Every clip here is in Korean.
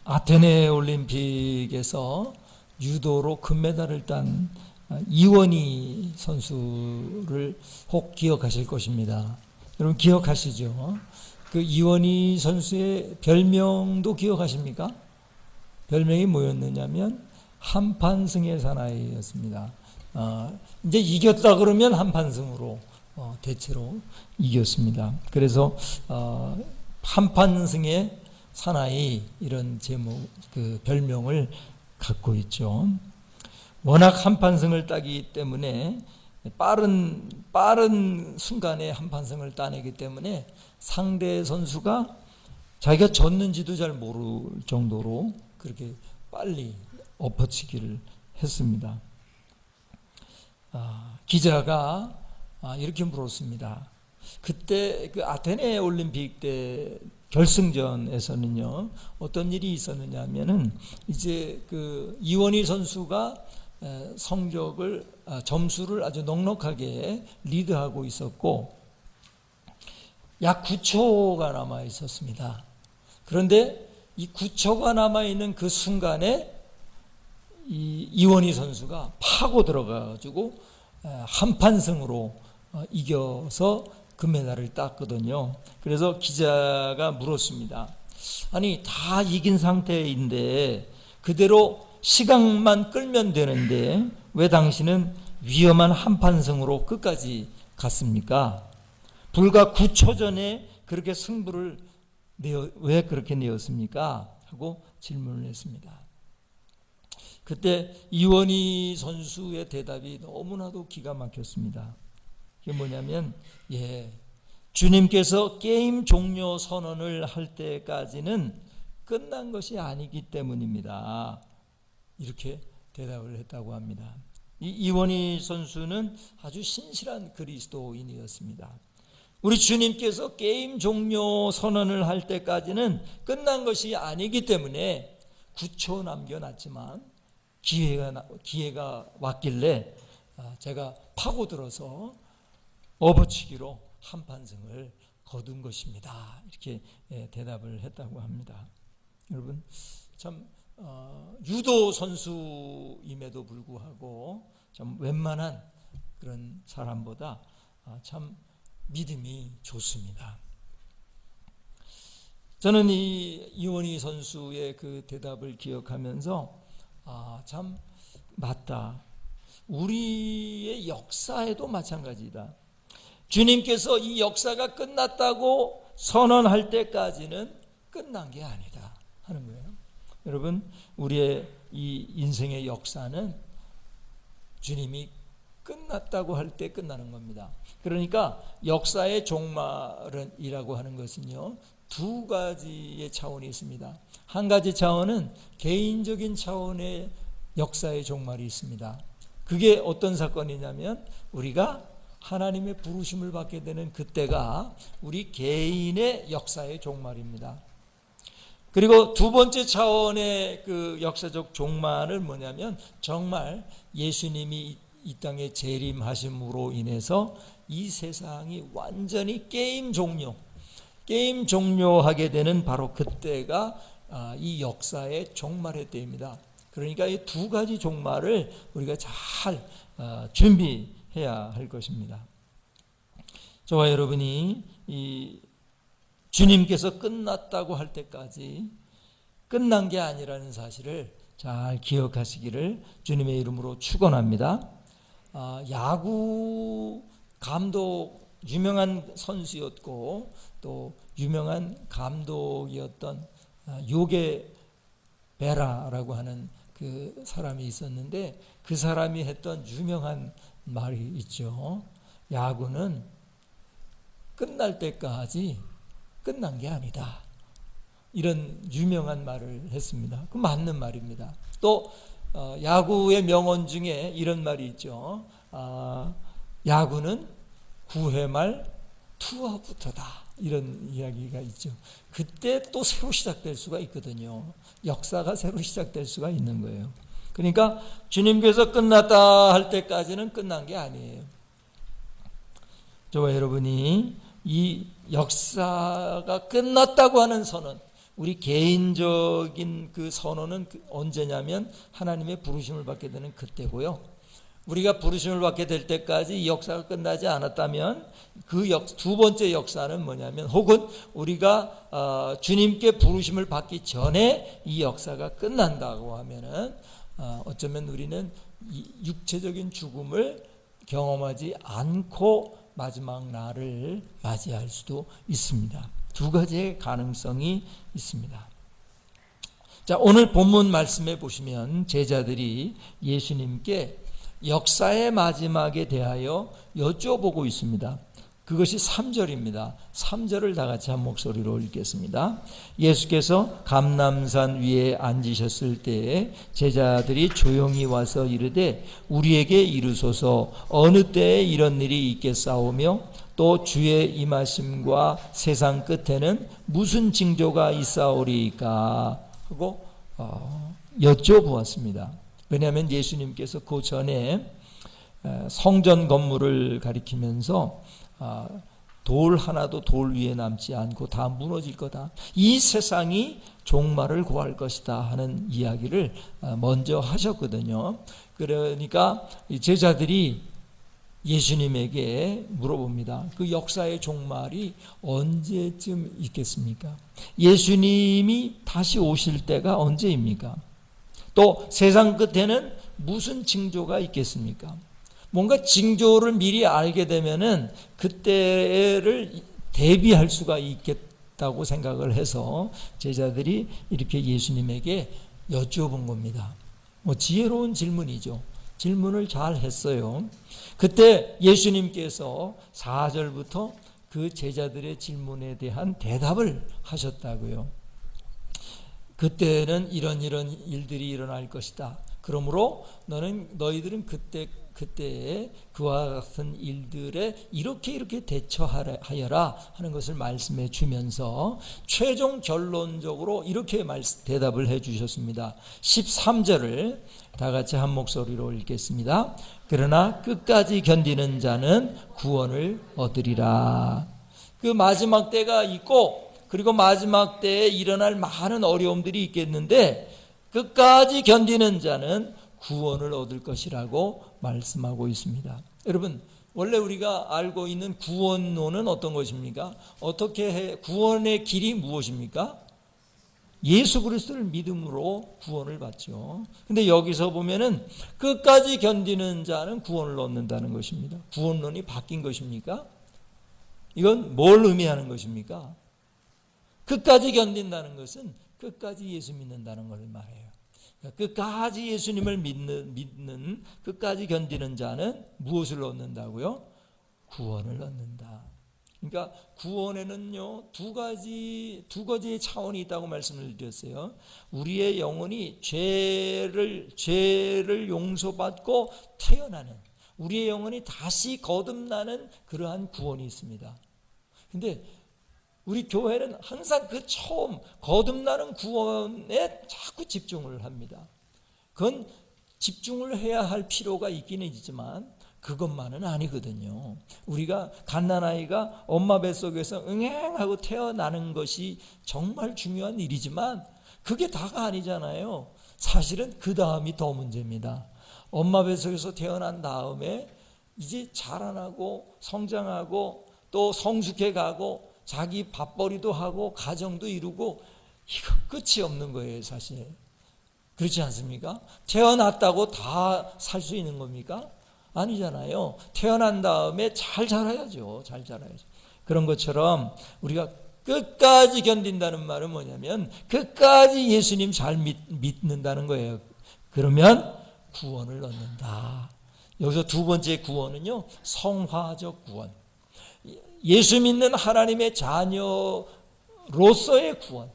아테네 올림픽에서 유도로 금메달을 딴 이원희 선수를 혹 기억하실 것입니다. 여러분 기억하시죠? 그 이원희 선수의 별명도 기억하십니까? 별명이 뭐였느냐면 한판승의 사나이였습니다. 이제 이겼다 그러면 한판승으로 대체로 이겼습니다. 그래서 한판승의 사나이 이런 제목 그 별명을 갖고 있죠. 워낙 한판승을 따기 때문에 빠른 순간에 한판승을 따내기 때문에 상대 선수가 자기가 졌는지도 잘 모를 정도로 그렇게 빨리 엎어치기를 했습니다. 기자가 이렇게 물었습니다. 그때 그 아테네 올림픽 때 결승전에서는요 어떤 일이 있었느냐 하면은 이제 그 이원희 선수가 점수를 아주 넉넉하게 리드하고 있었고 약 9초가 남아 있었습니다. 그런데 이 9초가 남아 있는 그 순간에 이원희 선수가 파고 들어가가지고 한판승으로 이겨서 금메달을 땄거든요. 그래서 기자가 물었습니다. 아니 다 이긴 상태인데 그대로 시간만 끌면 되는데 왜 당신은 위험한 한판승으로 끝까지 갔습니까? 불과 9초 전에 그렇게 승부를 왜 그렇게 내었습니까? 하고 질문을 했습니다. 그때 이원희 선수의 대답이 너무나도 기가 막혔습니다. 그게 뭐냐면 주님께서 게임 종료 선언을 할 때까지는 끝난 것이 아니기 때문입니다. 이렇게 대답을 했다고 합니다. 이원희 선수는 아주 신실한 그리스도인이었습니다. 우리 주님께서 게임 종료 선언을 할 때까지는 끝난 것이 아니기 때문에 9초 남겨놨지만 기회가 왔길래 제가 파고들어서 엎어치기로 한판승을 거둔 것입니다. 이렇게 대답을 했다고 합니다. 여러분 참 유도 선수임에도 불구하고 참 웬만한 그런 사람보다 참 믿음이 좋습니다. 저는 이 이원희 선수의 그 대답을 기억하면서 참 맞다. 우리의 역사에도 마찬가지다. 주님께서 이 역사가 끝났다고 선언할 때까지는 끝난 게 아니다 하는 거예요. 여러분 우리의 이 인생의 역사는 주님이 끝났다고 할 때 끝나는 겁니다. 그러니까 역사의 종말이라고 하는 것은요 두 가지의 차원이 있습니다. 한 가지 차원은 개인적인 차원의 역사의 종말이 있습니다. 그게 어떤 사건이냐면 우리가 하나님의 부르심을 받게 되는 그때가 우리 개인의 역사의 종말입니다. 그리고 두 번째 차원의 그 역사적 종말은 뭐냐면 정말 예수님이 이 땅에 재림하심으로 인해서 이 세상이 완전히 게임 종료하게 되는 바로 그때가 이 역사의 종말의 때입니다. 그러니까 이 두 가지 종말을 우리가 잘 준비해야 할 것입니다. 저와 여러분이 이 주님께서 끝났다고 할 때까지 끝난 게 아니라는 사실을 잘 기억하시기를 주님의 이름으로 축원합니다. 야구 감독 유명한 선수였고 또 유명한 감독이었던 요게 베라라고 하는 그 사람이 있었는데 그 사람이 했던 유명한 말이 있죠. 야구는 끝날 때까지 끝난 게 아니다. 이런 유명한 말을 했습니다. 그 맞는 말입니다. 또 야구의 명언 중에 이런 말이 있죠. 야구는 9회 말 투아웃부터다. 이런 이야기가 있죠. 그때 또 새로 시작될 수가 있거든요. 역사가 새로 시작될 수가 있는 거예요. 그러니까 주님께서 끝났다 할 때까지는 끝난 게 아니에요. 저와 여러분이 이 역사가 끝났다고 하는 선언, 우리 개인적인 그 선언은 언제냐면 하나님의 부르심을 받게 되는 그때고요. 우리가 부르심을 받게 될 때까지 이 역사가 끝나지 않았다면 그 두 번째 역사는 뭐냐면, 혹은 우리가 주님께 부르심을 받기 전에 이 역사가 끝난다고 하면은 어쩌면 우리는 육체적인 죽음을 경험하지 않고 마지막 날을 맞이할 수도 있습니다. 두 가지의 가능성이 있습니다. 자, 오늘 본문 말씀에 보시면 제자들이 예수님께 역사의 마지막에 대하여 여쭤보고 있습니다. 그것이 3절입니다. 3절을 다 같이 한 목소리로 읽겠습니다. 예수께서 감람산 위에 앉으셨을 때에 제자들이 조용히 와서 이르되 우리에게 이르소서 어느 때에 이런 일이 있겠사오며 또 주의 임하심과 세상 끝에는 무슨 징조가 있사오리까 하고 여쭤보았습니다. 왜냐하면 예수님께서 그 전에 성전 건물을 가리키면서 돌 하나도 돌 위에 남지 않고 다 무너질 거다, 이 세상이 종말을 고할 것이다 하는 이야기를 먼저 하셨거든요. 그러니까 제자들이 예수님에게 물어봅니다. 그 역사의 종말이 언제쯤 있겠습니까? 예수님이 다시 오실 때가 언제입니까? 또 세상 끝에는 무슨 징조가 있겠습니까? 뭔가 징조를 미리 알게 되면은 그때를 대비할 수가 있겠다고 생각을 해서 제자들이 이렇게 예수님에게 여쭤본 겁니다. 지혜로운 질문이죠. 질문을 잘 했어요. 그때 예수님께서 4절부터 그 제자들의 질문에 대한 대답을 하셨다고요. 그때는 이런 일들이 일어날 것이다. 그러므로 너희들은 그때에 그와 같은 일들에 이렇게 대처하여라 하는 것을 말씀해 주면서 최종 결론적으로 이렇게 대답을 해 주셨습니다. 13절을 다 같이 한 목소리로 읽겠습니다. 그러나 끝까지 견디는 자는 구원을 얻으리라. 그 마지막 때가 있고, 그리고 마지막 때에 일어날 많은 어려움들이 있겠는데 끝까지 견디는 자는 구원을 얻을 것이라고 말씀하고 있습니다. 여러분, 원래 우리가 알고 있는 구원론은 어떤 것입니까? 구원의 길이 무엇입니까? 예수 그리스도를 믿음으로 구원을 받죠. 근데 여기서 보면은 끝까지 견디는 자는 구원을 얻는다는 것입니다. 구원론이 바뀐 것입니까? 이건 뭘 의미하는 것입니까? 끝까지 견딘다는 것은 끝까지 예수 믿는다는 걸 말해요. 끝까지 예수님을 믿는 끝까지 견디는 자는 무엇을 얻는다고요? 구원을 얻는다. 그러니까 구원에는요 두 가지의 차원이 있다고 말씀을 드렸어요. 우리의 영혼이 죄를 용서받고 태어나는, 우리의 영혼이 다시 거듭나는 그러한 구원이 있습니다. 근데 우리 교회는 항상 그 처음 거듭나는 구원에 자꾸 집중을 합니다. 그건 집중을 해야 할 필요가 있기는 있지만 그것만은 아니거든요. 우리가 갓난아이가 엄마 뱃속에서 응행하고 태어나는 것이 정말 중요한 일이지만 그게 다가 아니잖아요. 사실은 그 다음이 더 문제입니다. 엄마 뱃속에서 태어난 다음에 이제 자라나고 성장하고 또 성숙해 가고 자기 밥벌이도 하고 가정도 이루고, 이거 끝이 없는 거예요, 사실. 그렇지 않습니까? 태어났다고 다 살 수 있는 겁니까? 아니잖아요. 태어난 다음에 잘 자라야죠. 잘 자라야죠. 그런 것처럼 우리가 끝까지 견딘다는 말은 뭐냐면 끝까지 예수님 잘 믿는다는 거예요. 그러면 구원을 얻는다. 여기서 두 번째 구원은요, 성화적 구원. 예수 믿는 하나님의 자녀로서의 구원,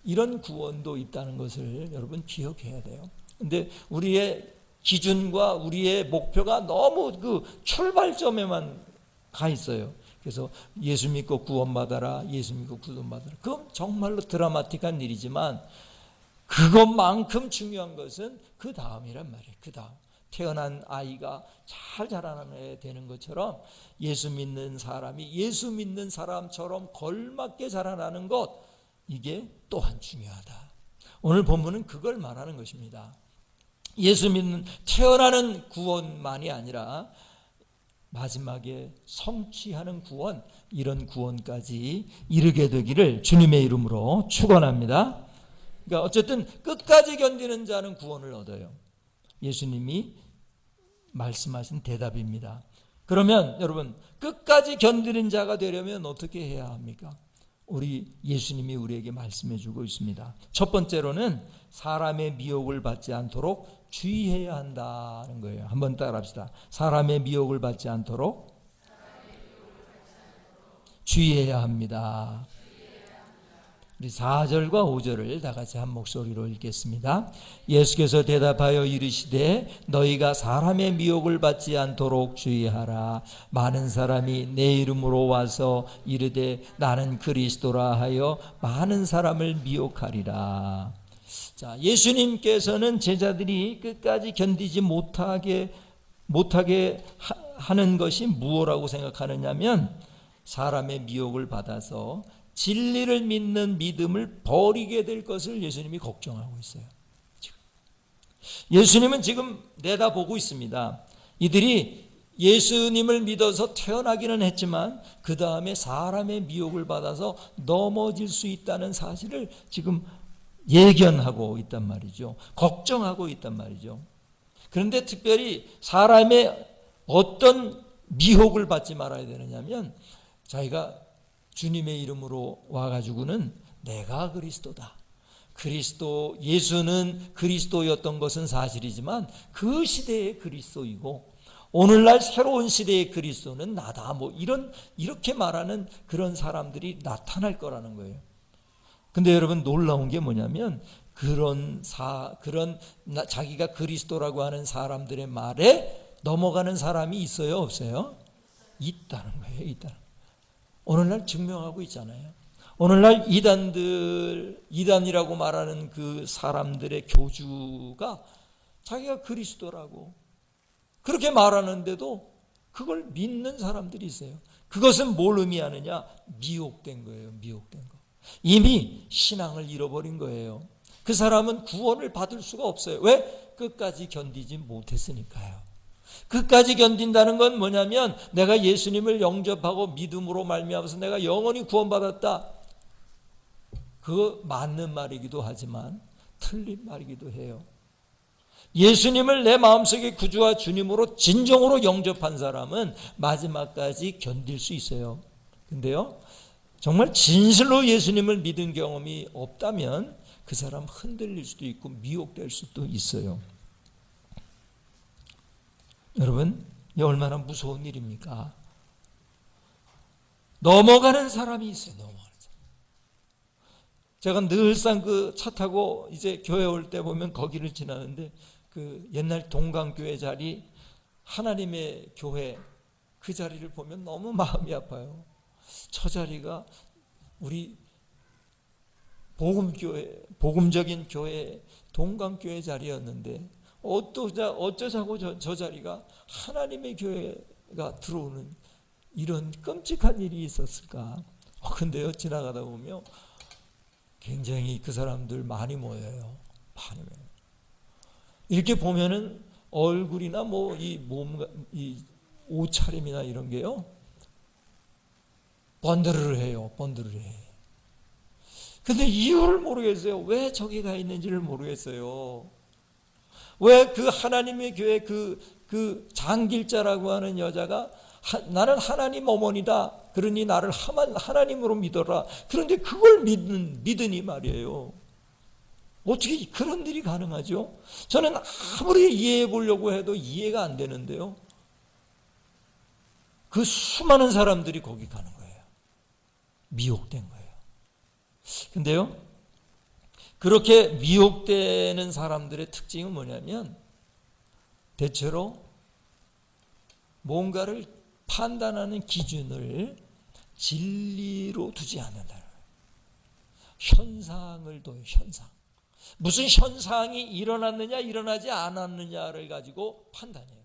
이런 구원도 있다는 것을 여러분 기억해야 돼요. 근데 우리의 기준과 우리의 목표가 너무 그 출발점에만 가 있어요. 그래서 예수 믿고 구원받아라, 예수 믿고 구원받아라. 그건 정말로 드라마틱한 일이지만 그것만큼 중요한 것은 그 다음이란 말이에요. 그 다음. 태어난 아이가 잘 자라나야 되는 것처럼 예수 믿는 사람이 예수 믿는 사람처럼 걸맞게 자라나는 것, 이게 또한 중요하다. 오늘 본문은 그걸 말하는 것입니다. 예수 믿는 태어나는 구원만이 아니라 마지막에 성취하는 구원, 이런 구원까지 이르게 되기를 주님의 이름으로 축원합니다. 그러니까 어쨌든 끝까지 견디는 자는 구원을 얻어요. 예수님이 말씀하신 대답입니다. 그러면 여러분, 끝까지 견디는 자가 되려면 어떻게 해야 합니까? 우리 예수님이 우리에게 말씀해 주고 있습니다. 첫 번째로는 사람의 미혹을 받지 않도록 주의해야 한다는 거예요. 한번 따라합시다. 사람의 미혹을 받지 않도록 주의해야 합니다. 우리 4절과 5절을 다 같이 한 목소리로 읽겠습니다. 예수께서 대답하여 이르시되 너희가 사람의 미혹을 받지 않도록 주의하라. 많은 사람이 내 이름으로 와서 이르되 나는 그리스도라 하여 많은 사람을 미혹하리라. 자, 예수님께서는 제자들이 끝까지 견디지 못하게 하는 것이 무엇이라고 생각하느냐면 사람의 미혹을 받아서 진리를 믿는 믿음을 버리게 될 것을 예수님이 걱정하고 있어요. 예수님은 지금 내다보고 있습니다. 이들이 예수님을 믿어서 태어나기는 했지만 그 다음에 사람의 미혹을 받아서 넘어질 수 있다는 사실을 지금 예견하고 있단 말이죠. 걱정하고 있단 말이죠. 그런데 특별히 사람의 어떤 미혹을 받지 말아야 되느냐면 자기가 주님의 이름으로 와가지고는 내가 그리스도다. 그리스도, 예수는 그리스도였던 것은 사실이지만 그 시대의 그리스도이고 오늘날 새로운 시대의 그리스도는 나다. 이렇게 말하는 그런 사람들이 나타날 거라는 거예요. 근데 여러분 놀라운 게 뭐냐면 그런 자기가 그리스도라고 하는 사람들의 말에 넘어가는 사람이 있어요, 없어요? 있다는 거예요, 있다는. 오늘날 증명하고 있잖아요. 오늘날 이단이라고 말하는 그 사람들의 교주가 자기가 그리스도라고 그렇게 말하는데도 그걸 믿는 사람들이 있어요. 그것은 뭘 의미하느냐? 미혹된 거예요. 미혹된 거. 이미 신앙을 잃어버린 거예요. 그 사람은 구원을 받을 수가 없어요. 왜? 끝까지 견디지 못했으니까요. 끝까지 견딘다는 건 뭐냐면 내가 예수님을 영접하고 믿음으로 말미암아서 내가 영원히 구원받았다. 그거 맞는 말이기도 하지만 틀린 말이기도 해요. 예수님을 내 마음속에 구주와 주님으로 진정으로 영접한 사람은 마지막까지 견딜 수 있어요. 근데요, 정말 진실로 예수님을 믿은 경험이 없다면 그 사람 흔들릴 수도 있고 미혹될 수도 있어요. 여러분, 이게 얼마나 무서운 일입니까? 넘어가는 사람이 있어요. 넘어가는 사람. 제가 늘상 그 차 타고 이제 교회 올 때 보면 거기를 지나는데 그 옛날 동강교회 자리, 하나님의 교회 그 자리를 보면 너무 마음이 아파요. 저 자리가 우리 복음적인 교회, 동강교회 자리였는데 어쩌자고 저 자리가 하나님의 교회가 들어오는 이런 끔찍한 일이 있었을까? 근데요, 지나가다 보면 굉장히 그 사람들 많이 모여요. 많이 모여요. 이렇게 보면은 얼굴이나 이 옷차림이나 이런 게요, 번드르르해요. 번드르르해. 근데 이유를 모르겠어요. 왜 저기 가 있는지를 모르겠어요. 왜 그 하나님의 교회 그 장길자라고 하는 여자가 나는 하나님 어머니다. 그러니 나를 하나님으로 믿어라. 그런데 그걸 믿으니 말이에요. 어떻게 그런 일이 가능하죠? 저는 아무리 이해해 보려고 해도 이해가 안 되는데요. 그 수많은 사람들이 거기 가는 거예요. 미혹된 거예요. 근데요, 그렇게 미혹되는 사람들의 특징은 뭐냐면 대체로 뭔가를 판단하는 기준을 진리로 두지 않는다는 거예요. 현상을 둬요. 현상. 무슨 현상이 일어났느냐 일어나지 않았느냐를 가지고 판단해요.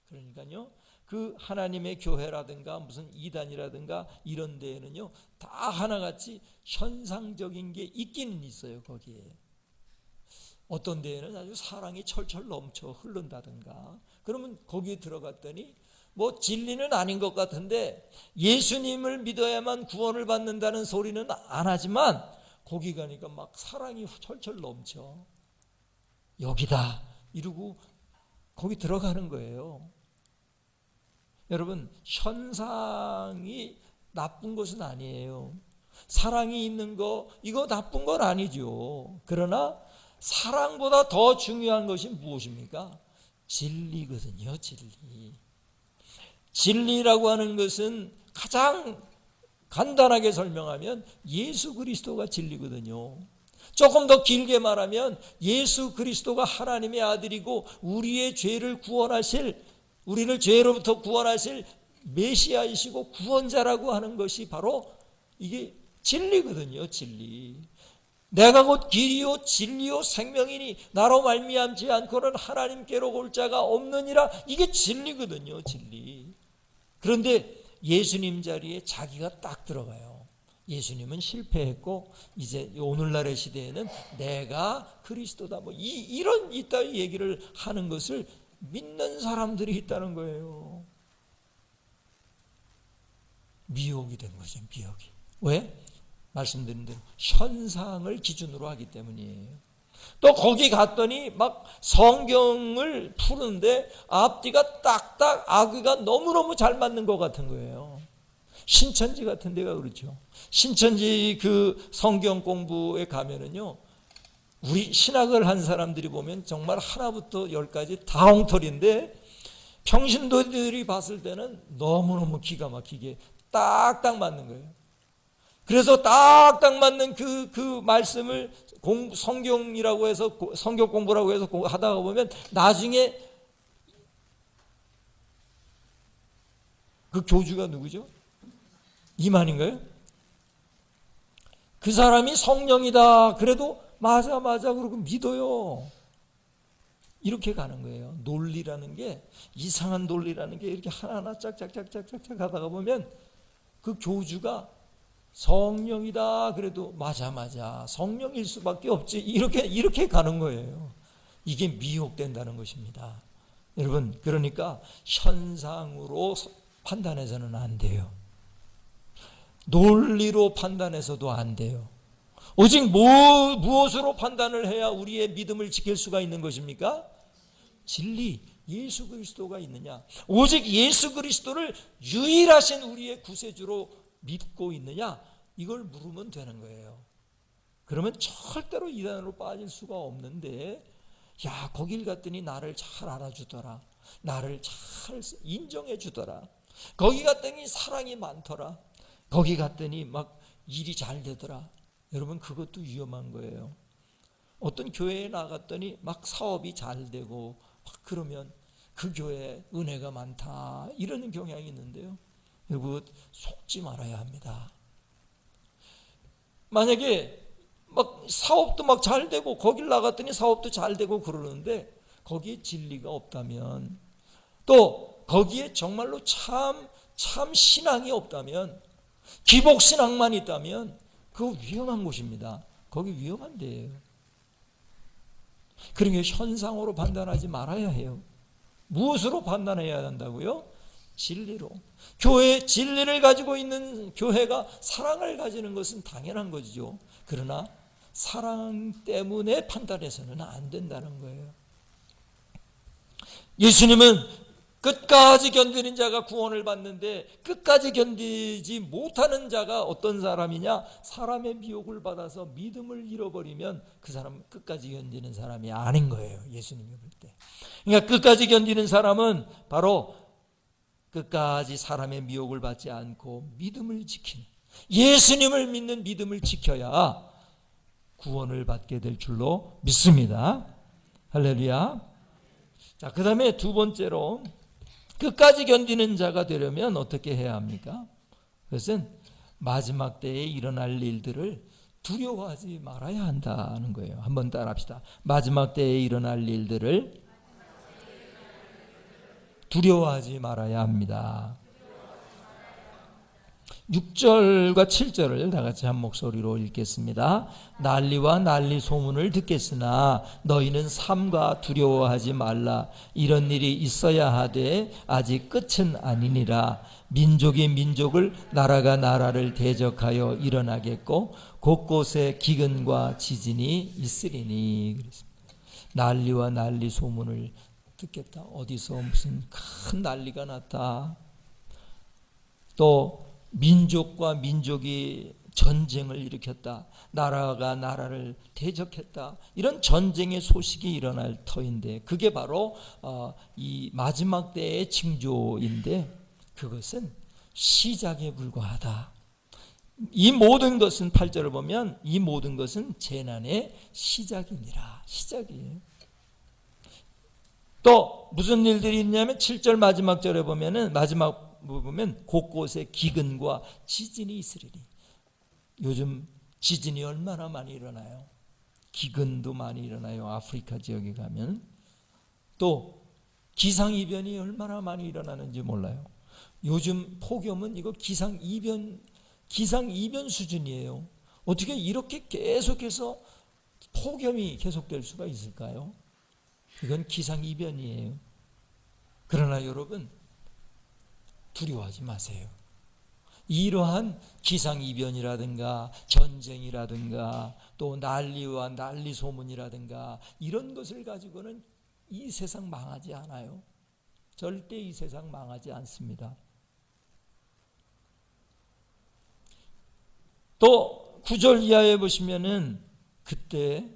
그러니까요, 그 하나님의 교회라든가 무슨 이단이라든가 이런 데에는요, 다 하나같이 현상적인 게 있기는 있어요. 거기에 어떤 데에는 아주 사랑이 철철 넘쳐 흐른다든가, 그러면 거기에 들어갔더니 뭐 진리는 아닌 것 같은데 예수님을 믿어야만 구원을 받는다는 소리는 안 하지만 거기 가니까 막 사랑이 철철 넘쳐. 여기다 이러고 거기 들어가는 거예요. 여러분, 현상이 나쁜 것은 아니에요. 사랑이 있는 거, 이거 나쁜 건 아니죠. 그러나 사랑보다 더 중요한 것이 무엇입니까? 진리거든요. 진리라고 하는 것은 가장 간단하게 설명하면 예수 그리스도가 진리거든요. 조금 더 길게 말하면 예수 그리스도가 하나님의 아들이고 우리의 죄를 구원하실, 우리를 죄로부터 구원하실 메시아이시고 구원자라고 하는 것이 바로 이게 진리거든요. 진리. 내가 곧 길이요 진리요 생명이니 나로 말미암지 않고는 하나님께로 올 자가 없느니라. 이게 진리거든요. 진리. 그런데 예수님 자리에 자기가 딱 들어가요. 예수님은 실패했고 이제 오늘날의 시대에는 내가 그리스도다, 뭐 이런 이따위 얘기를 하는 것을 믿는 사람들이 있다는 거예요. 미혹이 된 거죠. 미혹이. 왜? 말씀드린 대로 현상을 기준으로 하기 때문이에요. 또 거기 갔더니 막 성경을 푸는데 앞뒤가 딱딱 아귀가 너무너무 잘 맞는 것 같은 거예요. 신천지 같은 데가 그렇죠. 신천지 그 성경 공부에 가면은요, 우리 신학을 한 사람들이 보면 정말 하나부터 열까지 다 엉터리인데 평신도들이 봤을 때는 너무너무 기가 막히게 딱딱 맞는 거예요. 그래서 딱딱 맞는 그 말씀을 성경이라고 해서, 성경 공부라고 해서 하다가 보면 나중에 그 교주가 누구죠? 이만인가요? 그 사람이 성령이다 그래도 맞아 그러고 믿어요. 이렇게 가는 거예요. 논리라는 게, 이상한 논리라는 게 이렇게 하나하나 짝짝짝짝짝 하다가 보면 그 교주가 성령이다 그래도 맞아 성령일 수밖에 없지, 이렇게 가는 거예요. 이게 미혹된다는 것입니다. 여러분, 그러니까 현상으로 판단해서는 안 돼요. 논리로 판단해서도 안 돼요. 오직 무엇으로 판단을 해야 우리의 믿음을 지킬 수가 있는 것입니까? 진리, 예수 그리스도가 있느냐, 오직 예수 그리스도를 유일하신 우리의 구세주로 믿고 있느냐, 이걸 물으면 되는 거예요. 그러면 절대로 이단으로 빠질 수가 없는데, 야, 거길 갔더니 나를 잘 알아주더라, 나를 잘 인정해 주더라, 거기 갔더니 사랑이 많더라, 거기 갔더니 막 일이 잘 되더라. 여러분, 그것도 위험한 거예요. 어떤 교회에 나갔더니 막 사업이 잘 되고 막 그러면 그 교회에 은혜가 많다, 이러는 경향이 있는데요, 여러분, 속지 말아야 합니다. 만약에 막 사업도 막 잘 되고 거길 나갔더니 사업도 잘 되고 그러는데 거기에 진리가 없다면, 또 거기에 정말로 참 신앙이 없다면, 기복신앙만 있다면 그거 위험한 곳입니다. 거기 위험한 데예요. 그러니까 현상으로 판단하지 말아야 해요. 무엇으로 판단해야 한다고요? 진리로. 교회, 진리를 가지고 있는 교회가 사랑을 가지는 것은 당연한 거죠. 그러나 사랑 때문에 판단해서는 안 된다는 거예요. 예수님은 끝까지 견디는 자가 구원을 받는데, 끝까지 견디지 못하는 자가 어떤 사람이냐? 사람의 미혹을 받아서 믿음을 잃어버리면 그 사람은 끝까지 견디는 사람이 아닌 거예요. 예수님이 볼 때. 그러니까 끝까지 견디는 사람은 바로 끝까지 사람의 미혹을 받지 않고 믿음을 지키는, 예수님을 믿는 믿음을 지켜야 구원을 받게 될 줄로 믿습니다. 할렐루야. 자, 그 다음에 두 번째로, 끝까지 견디는 자가 되려면 어떻게 해야 합니까? 그것은 마지막 때에 일어날 일들을 두려워하지 말아야 한다는 거예요. 한번 따라합시다. 마지막 때에 일어날 일들을 두려워하지 말아야 합니다. 6절과 7절을 다 같이 한 목소리로 읽겠습니다. 난리와 난리 소문을 듣겠으나 너희는 삼가 두려워하지 말라. 이런 일이 있어야 하되 아직 끝은 아니니라. 민족이 민족을, 나라가 나라를 대적하여 일어나겠고 곳곳에 기근과 지진이 있으리니. 난리와 난리 소문을 듣겠다. 어디서 무슨 큰 난리가 났다. 또 민족과 민족이 전쟁을 일으켰다. 나라가 나라를 대적했다. 이런 전쟁의 소식이 일어날 터인데 그게 바로 이 마지막 때의 징조인데 그것은 시작에 불과하다. 이 모든 것은 8절을 보면 이 모든 것은 재난의 시작이니라. 시작이에요. 또 무슨 일들이 있냐면 7절 마지막 절에 보면은 마지막 보면 곳곳에 기근과 지진이 있으리니. 요즘 지진이 얼마나 많이 일어나요. 기근도 많이 일어나요. 아프리카 지역에 가면. 또 기상이변이 얼마나 많이 일어나는지 몰라요. 요즘 폭염은 이거 기상이변 수준이에요. 어떻게 이렇게 계속해서 폭염이 계속될 수가 있을까요? 이건 기상이변이에요. 그러나 여러분 두려워하지 마세요. 이러한 기상이변이라든가 전쟁이라든가 또 난리와 난리 소문이라든가 이런 것을 가지고는 이 세상 망하지 않아요. 절대 이 세상 망하지 않습니다. 또 9절 이하에 보시면은 그때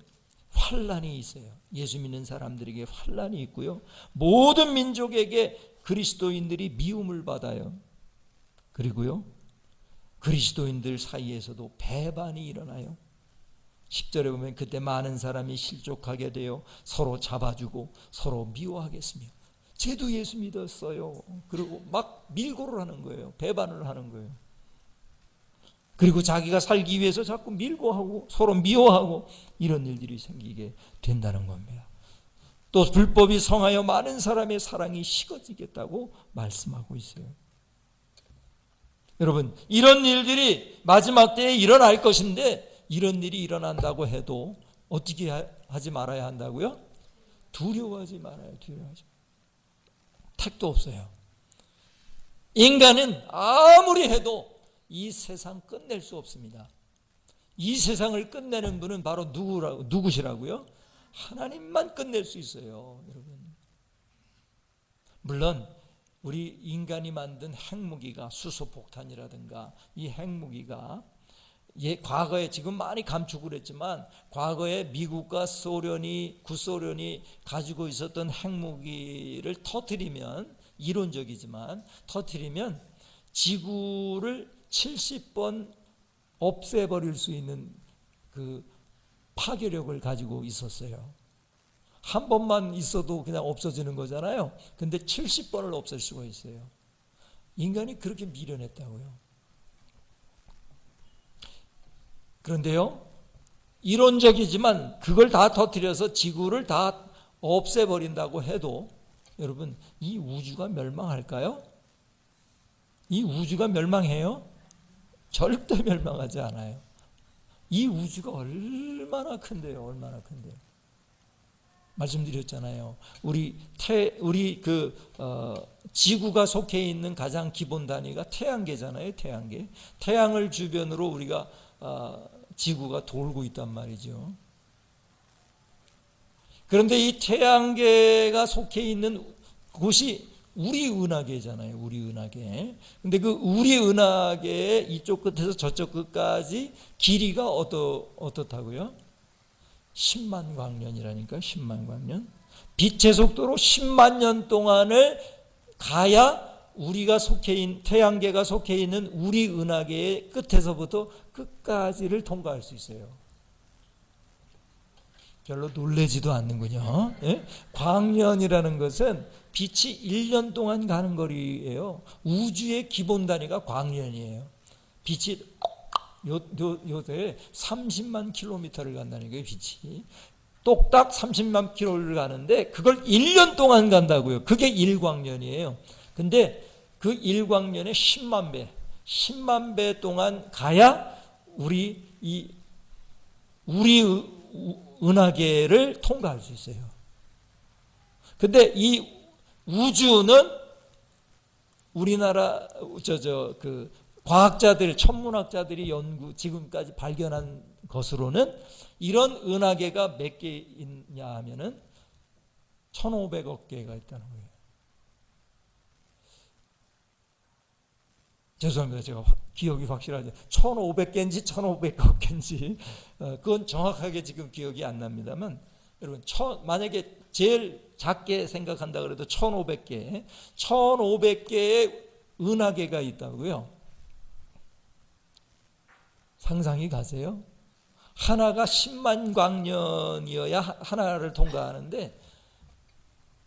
환란이 있어요. 예수 믿는 사람들에게 환란이 있고요. 모든 민족에게 그리스도인들이 미움을 받아요. 그리고요, 그리스도인들 사이에서도 배반이 일어나요. 10절에 보면 그때 많은 사람이 실족하게 되어 서로 잡아주고 서로 미워하겠으며 쟤도 예수 믿었어요. 그리고 막 밀고를 하는 거예요. 배반을 하는 거예요. 그리고 자기가 살기 위해서 자꾸 밀고 하고 서로 미워하고 이런 일들이 생기게 된다는 겁니다. 또 불법이 성하여 많은 사람의 사랑이 식어지겠다고 말씀하고 있어요. 여러분, 이런 일들이 마지막 때에 일어날 것인데 이런 일이 일어난다고 해도 어떻게 하지 말아야 한다고요? 두려워하지 말아요. 두려워하지. 택도 없어요. 인간은 아무리 해도 이 세상 끝낼 수 없습니다. 이 세상을 끝내는 분은 바로 누구시라고요? 하나님만 끝낼 수 있어요, 여러분. 물론 우리 인간이 만든 핵무기가 수소폭탄이라든가 이 핵무기가 과거에 지금 많이 감축을 했지만 과거에 미국과 구소련이 가지고 있었던 핵무기를 터뜨리면 이론적이지만 터뜨리면 지구를 70번 없애버릴 수 있는 그 파괴력을 가지고 있었어요. 한 번만 있어도 그냥 없어지는 거잖아요. 근데 70번을 없앨 수가 있어요. 인간이 그렇게 미련했다고요. 그런데요, 이론적이지만 그걸 다 터뜨려서 지구를 다 없애버린다고 해도 여러분, 이 우주가 멸망할까요? 이 우주가 멸망해요? 절대 멸망하지 않아요. 이 우주가 얼마나 큰데요, 얼마나 큰데요. 말씀드렸잖아요. 지구가 속해 있는 가장 기본 단위가 태양계잖아요, 태양계. 태양을 주변으로 우리가 지구가 돌고 있단 말이죠. 그런데 이 태양계가 속해 있는 곳이 우리 은하계잖아요. 우리 은하계. 근데 그 우리 은하계의 이쪽 끝에서 저쪽 끝까지 길이가 어떻다고요? 10만 광년이라니까. 10만 광년. 빛의 속도로 10만 년 동안을 가야 우리가 속해 있는 태양계가 속해 있는 우리 은하계의 끝에서부터 끝까지를 통과할 수 있어요. 별로 놀라지도 않는군요. 예? 광년이라는 것은 빛이 1년 동안 가는 거리예요. 우주의 기본 단위가 광년이에요. 빛이 요새 30만 킬로미터를 간다는 거예요, 빛이. 똑딱 30만 킬로를 가는데 그걸 1년 동안 간다고요. 그게 일광년이에요. 근데 그 일광년에 10만 배 동안 가야 우리 은하계를 통과할 수 있어요. 근데 이 우주는 우리나라 그 과학자들, 천문학자들이 지금까지 발견한 것으로는 이런 은하계가 몇 개 있냐 하면은 1,500억 개가 있다는 거예요. 죄송합니다. 제가 기억이 확실하지. 1,500개인지 1,500억 개인지 그건 정확하게 지금 기억이 안 납니다만, 여러분 만약에 제일 작게 생각한다 그래도 1,500개의 은하계가 있다고요. 상상이 가세요? 하나가 10만 광년이어야 하나를 통과하는데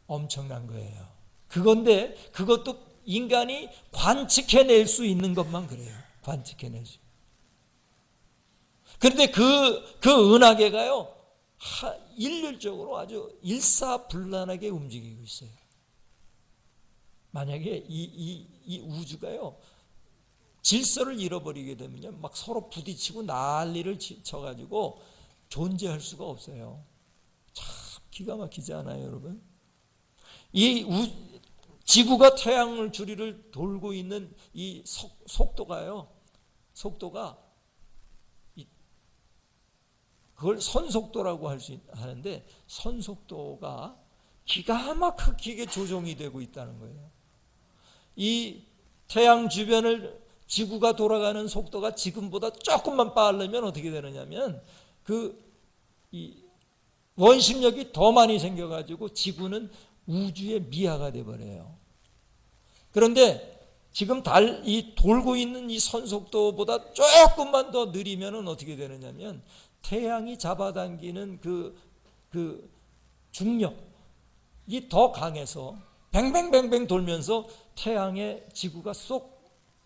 엄청난 거예요. 그건데 그것도 인간이 관측해낼 수 있는 것만 그래요. 관측해낼 수. 그런데 그 은하계가요, 일률적으로 아주 일사불란하게 움직이고 있어요. 만약에 이 우주가요, 질서를 잃어버리게 되면요, 막 서로 부딪히고 난리를 쳐가지고 존재할 수가 없어요. 참 기가 막히지 않아요, 여러분? 지구가 태양을 주리를 돌고 있는 이 속도가 그걸 선속도라고 하는데, 선속도가 기가 막히게 조정이 되고 있다는 거예요. 이 태양 주변을 지구가 돌아가는 속도가 지금보다 조금만 빠르면 어떻게 되느냐면 이 원심력이 더 많이 생겨가지고 지구는 우주의 미하가 돼버려요. 그런데 지금 이 돌고 있는 이 선속도보다 조금만 더 느리면 어떻게 되느냐면 태양이 잡아당기는 그 중력이 더 강해서 뱅뱅뱅뱅 돌면서 태양의 지구가 쏙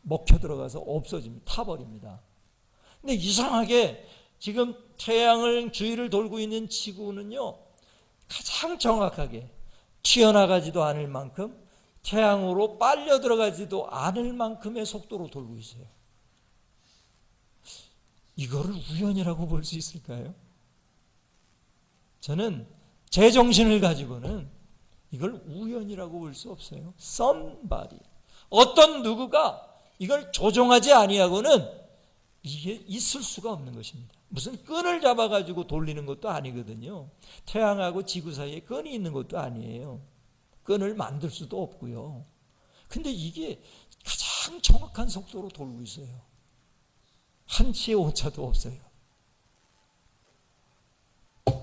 먹혀 들어가서 없어집니다. 타버립니다. 근데 이상하게 지금 태양을 주위를 돌고 있는 지구는요, 가장 정확하게 튀어나가지도 않을 만큼 태양으로 빨려 들어가지도 않을 만큼의 속도로 돌고 있어요. 이거를 우연이라고 볼 수 있을까요? 저는 제 정신을 가지고는 이걸 우연이라고 볼 수 없어요. somebody, 어떤 누구가 이걸 조종하지 아니하고는 이게 있을 수가 없는 것입니다. 무슨 끈을 잡아가지고 돌리는 것도 아니거든요. 태양하고 지구 사이에 끈이 있는 것도 아니에요. 끈을 만들 수도 없고요. 근데 이게 가장 정확한 속도로 돌고 있어요. 한치의 오차도 없어요.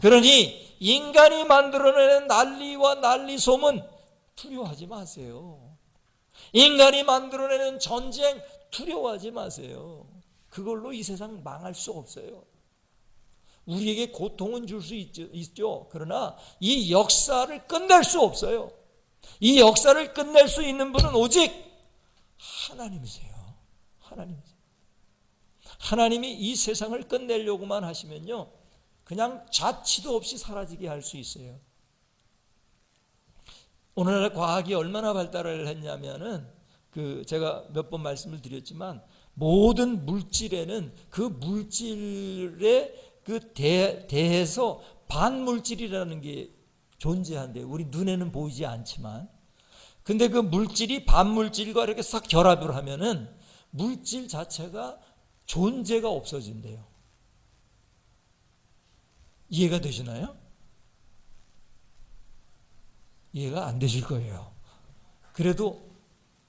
그러니 인간이 만들어내는 난리와 난리솜은 두려워하지 마세요. 인간이 만들어내는 전쟁 두려워하지 마세요. 그걸로 이 세상 망할 수 없어요. 우리에게 고통은 줄 수 있죠. 그러나 이 역사를 끝낼 수 없어요. 이 역사를 끝낼 수 있는 분은 오직 하나님이세요. 하나님이세요. 하나님이 이 세상을 끝내려고만 하시면요, 그냥 자취도 없이 사라지게 할 수 있어요. 오늘날 과학이 얼마나 발달을 했냐면은 제가 몇 번 말씀을 드렸지만 모든 물질에는 그 물질에 대해서 반물질이라는 게 존재한대요. 우리 눈에는 보이지 않지만. 근데 그 물질이 반물질과 이렇게 싹 결합을 하면은 물질 자체가 존재가 없어진대요. 이해가 되시나요? 이해가 안 되실 거예요. 그래도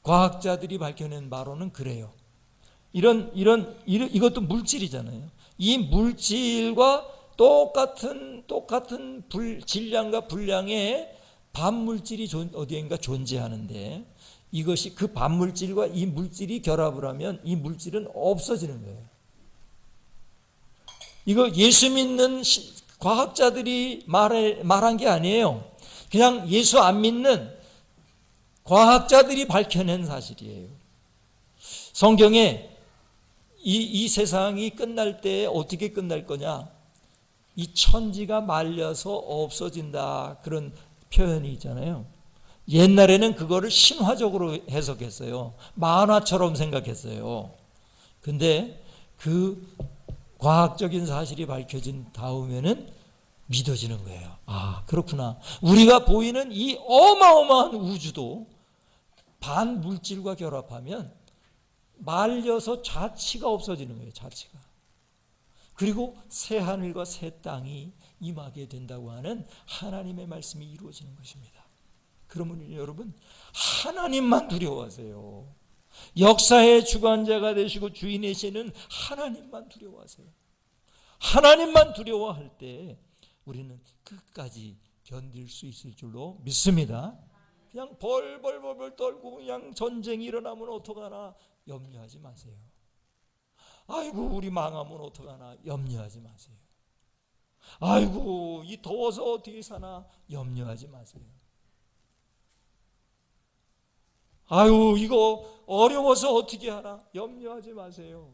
과학자들이 밝혀낸 바로는 그래요. 이것도 물질이잖아요. 이 물질과 똑같은 질량과 분량의 반물질이 어디엔가 존재하는데, 이것이 그 반물질과 이 물질이 결합을 하면 이 물질은 없어지는 거예요. 이거 예수 믿는 과학자들이 말한 게 아니에요. 그냥 예수 안 믿는 과학자들이 밝혀낸 사실이에요. 성경에 이 세상이 끝날 때 어떻게 끝날 거냐? 이 천지가 말려서 없어진다, 그런 표현이 있잖아요. 옛날에는 그거를 신화적으로 해석했어요. 만화처럼 생각했어요. 근데 그 과학적인 사실이 밝혀진 다음에는 믿어지는 거예요. 아, 그렇구나. 우리가 보이는 이 어마어마한 우주도 반물질과 결합하면 말려서 자치가 없어지는 거예요. 자치가. 그리고 새 하늘과 새 땅이 임하게 된다고 하는 하나님의 말씀이 이루어지는 것입니다. 그러면 여러분, 하나님만 두려워하세요. 역사의 주관자가 되시고 주인이시는 하나님만 두려워하세요. 하나님만 두려워할 때 우리는 끝까지 견딜 수 있을 줄로 믿습니다. 그냥 벌벌벌벌 떨고 그냥 전쟁이 일어나면 어떡하나 염려하지 마세요. 아이고, 우리 망하면 어떡하나 염려하지 마세요. 아이고, 이 더워서 어떻게 사나 염려하지 마세요. 아유, 이거 어려워서 어떻게 하나 염려하지 마세요.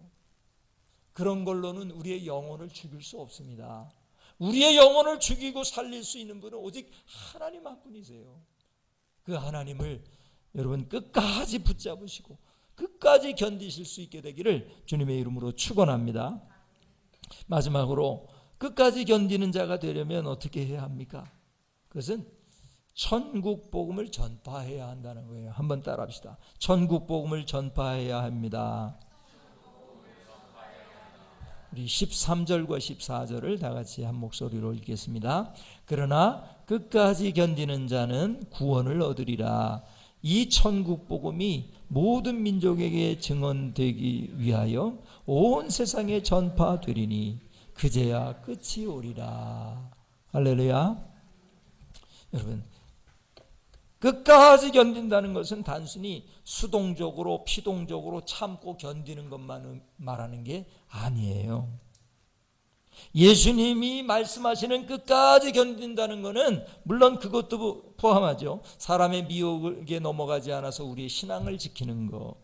그런 걸로는 우리의 영혼을 죽일 수 없습니다. 우리의 영혼을 죽이고 살릴 수 있는 분은 오직 하나님 한 분이세요. 그 하나님을 여러분 끝까지 붙잡으시고 끝까지 견디실 수 있게 되기를 주님의 이름으로 축원합니다. 마지막으로 끝까지 견디는 자가 되려면 어떻게 해야 합니까? 그것은 천국 복음을 전파해야 한다는 거예요. 한번 따라합시다. 천국 복음을 전파해야 합니다. 우리 13절과 14절을 다 같이 한 목소리로 읽겠습니다. 그러나 끝까지 견디는 자는 구원을 얻으리라. 이 천국 복음이 모든 민족에게 증언되기 위하여 온 세상에 전파되리니 그제야 끝이 오리라. 할렐루야. 여러분, 끝까지 견딘다는 것은 단순히 수동적으로 피동적으로 참고 견디는 것만 말하는 게 아니에요. 예수님이 말씀하시는 끝까지 견딘다는 것은 물론 그것도 포함하죠. 사람의 미혹에 넘어가지 않아서 우리의 신앙을 지키는 것,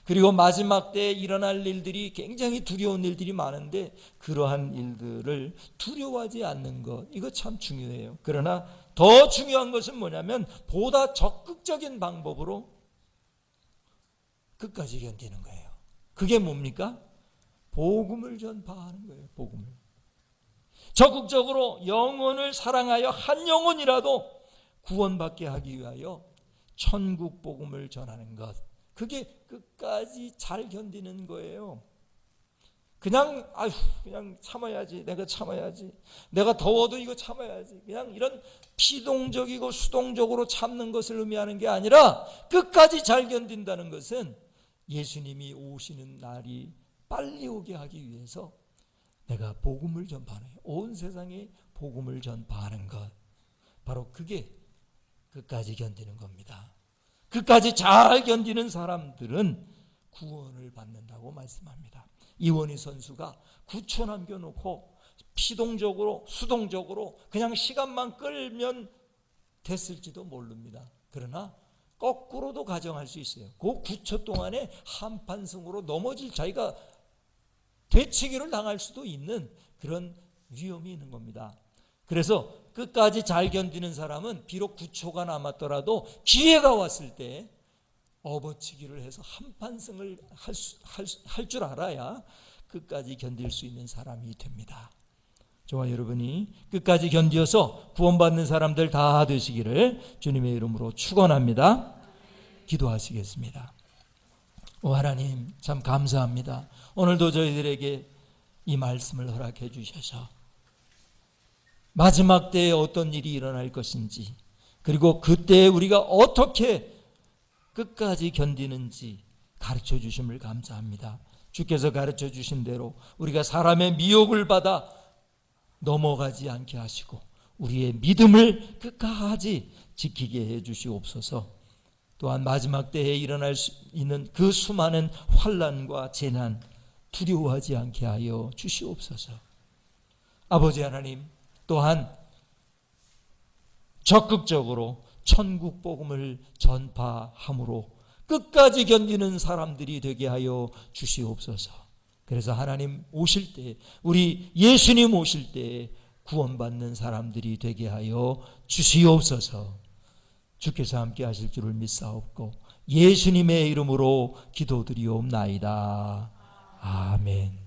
그리고 마지막 때에 일어날 일들이 굉장히 두려운 일들이 많은데 그러한 일들을 두려워하지 않는 것, 이거 참 중요해요. 그러나 더 중요한 것은 뭐냐면 보다 적극적인 방법으로 끝까지 견디는 거예요. 그게 뭡니까? 복음을 전파하는 거예요. 복음을 적극적으로 영혼을 사랑하여 한 영혼이라도 구원받게 하기 위하여 천국 복음을 전하는 것, 그게 끝까지 잘 견디는 거예요. 그냥 그냥 참아야지, 내가 참아야지, 내가 더워도 이거 참아야지, 그냥 이런 피동적이고 수동적으로 참는 것을 의미하는 게 아니라 끝까지 잘 견딘다는 것은 예수님이 오시는 날이 빨리 오게 하기 위해서 내가 복음을 전파하는, 온 세상에 복음을 전파하는 것, 바로 그게 끝까지 견디는 겁니다. 끝까지 잘 견디는 사람들은 구원을 받는다고 말씀합니다. 이원희 선수가 9초 남겨놓고 피동적으로 수동적으로 그냥 시간만 끌면 됐을지도 모릅니다. 그러나 거꾸로도 가정할 수 있어요. 그 9초 동안에 한판승으로 넘어질, 자기가 되치기를 당할 수도 있는 그런 위험이 있는 겁니다. 그래서 끝까지 잘 견디는 사람은 비록 9초가 남았더라도 기회가 왔을 때 업어치기를 해서 한판승을 할 줄 알아야 끝까지 견딜 수 있는 사람이 됩니다. 저와 여러분이 끝까지 견디어서 구원받는 사람들 다 되시기를 주님의 이름으로 축원합니다. 기도하시겠습니다. 오 하나님, 참 감사합니다. 오늘도 저희들에게 이 말씀을 허락해 주셔서 마지막 때에 어떤 일이 일어날 것인지, 그리고 그때 우리가 어떻게 끝까지 견디는지 가르쳐 주심을 감사합니다. 주께서 가르쳐 주신 대로 우리가 사람의 미혹을 받아 넘어가지 않게 하시고 우리의 믿음을 끝까지 지키게 해 주시옵소서. 또한 마지막 때에 일어날 수 있는 그 수많은 환난과 재난 두려워하지 않게 하여 주시옵소서. 아버지 하나님, 또한 적극적으로 천국 복음을 전파함으로 끝까지 견디는 사람들이 되게 하여 주시옵소서. 그래서 하나님 오실 때, 우리 예수님 오실 때 구원받는 사람들이 되게 하여 주시옵소서. 주께서 함께 하실 줄을 믿사옵고 예수님의 이름으로 기도드리옵나이다. 아멘.